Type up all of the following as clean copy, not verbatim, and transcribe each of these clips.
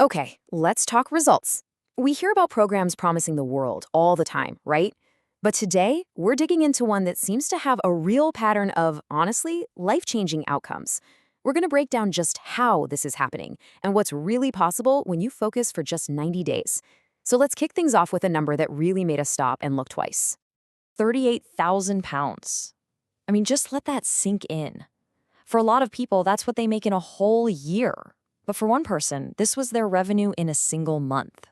Okay, let's talk results. We hear about programs promising the world all the time, right? But today, we're digging into one that seems to have a real pattern of, honestly, life-changing outcomes. We're going to break down just how this is happening and what's really possible when you focus for just 90 days. So let's kick things off with a number that really made us stop and look twice. 38,000 pounds. I mean, just let that sink in. For a lot of people, that's what they make in a whole year. But for one person, this was their revenue in a single month.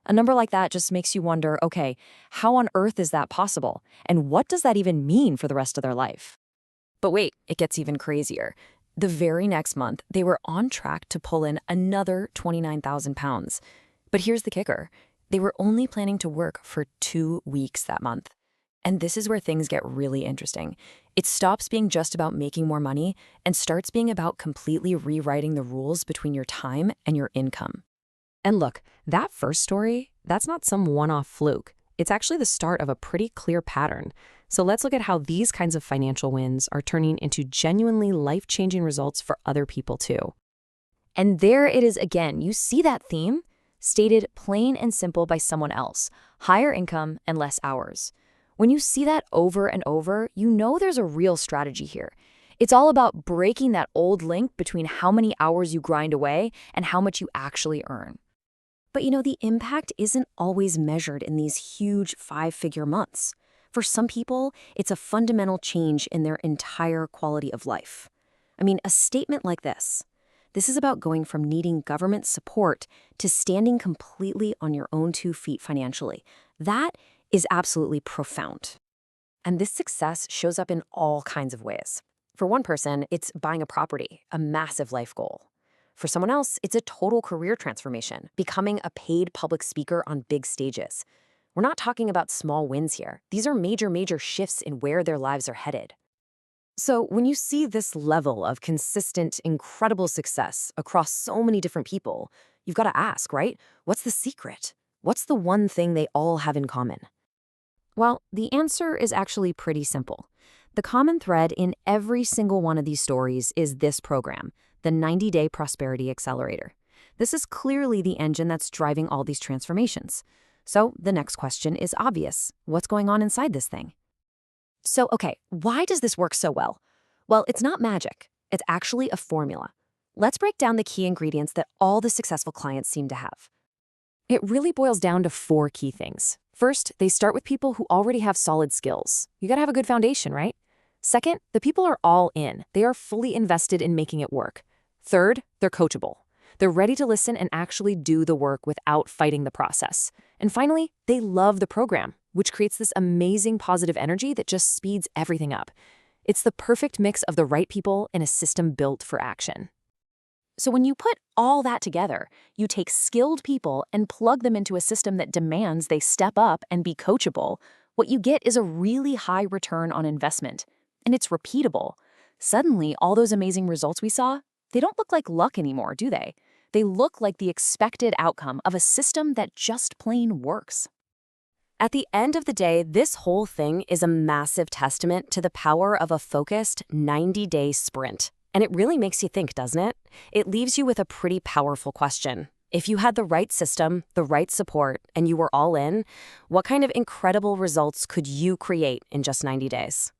A number like that just makes you wonder, okay, how on earth is that possible? And what does that even mean for the rest of their life? But wait, it gets even crazier. The very next month, they were on track to pull in another 29,000 pounds. But here's the kicker. They were only planning to work for 2 weeks that month. And this is where things get really interesting. It stops being just about making more money and starts being about completely rewriting the rules between your time and your income. And look, that first story, that's not some one-off fluke. It's actually the start of a pretty clear pattern. So let's look at how these kinds of financial wins are turning into genuinely life-changing results for other people too. And there it is again. You see that theme? Stated plain and simple by someone else. Higher income and less hours. When you see that over and over, you know there's a real strategy here. It's all about breaking that old link between how many hours you grind away and how much you actually earn. But the impact isn't always measured in these huge 5-figure months. For some people, it's a fundamental change in their entire quality of life. I mean, a statement like this is about going from needing government support to standing completely on your own 2 feet financially. That is absolutely profound. And this success shows up in all kinds of ways. For one person, it's buying a property, a massive life goal. For someone else, it's a total career transformation, becoming a paid public speaker on big stages. We're not talking about small wins here. These are major shifts in where their lives are headed. So when you see this level of consistent, incredible success across so many different people, you've got to ask, right? What's the secret? What's the one thing they all have in common? Well, the answer is actually pretty simple. The common thread in every single one of these stories is this program, the 90-Day Prosperity Accelerator. This is clearly the engine that's driving all these transformations. So the next question is obvious. What's going on inside this thing? So, okay, why does this work so well? Well, it's not magic. It's actually a formula. Let's break down the key ingredients that all the successful clients seem to have. It really boils down to 4 key things. First, they start with people who already have solid skills. You gotta have a good foundation, right? Second, the people are all in. They are fully invested in making it work. Third, they're coachable. They're ready to listen and actually do the work without fighting the process. And finally, they love the program, which creates this amazing positive energy that just speeds everything up. It's the perfect mix of the right people in a system built for action. So when you put all that together, you take skilled people and plug them into a system that demands they step up and be coachable, what you get is a really high return on investment. And it's repeatable. Suddenly, all those amazing results we saw, they don't look like luck anymore, do they? They look like the expected outcome of a system that just plain works. At the end of the day, this whole thing is a massive testament to the power of a focused 90-day sprint. And it really makes you think, doesn't it? It leaves you with a pretty powerful question. If you had the right system, the right support, and you were all in, what kind of incredible results could you create in just 90 days?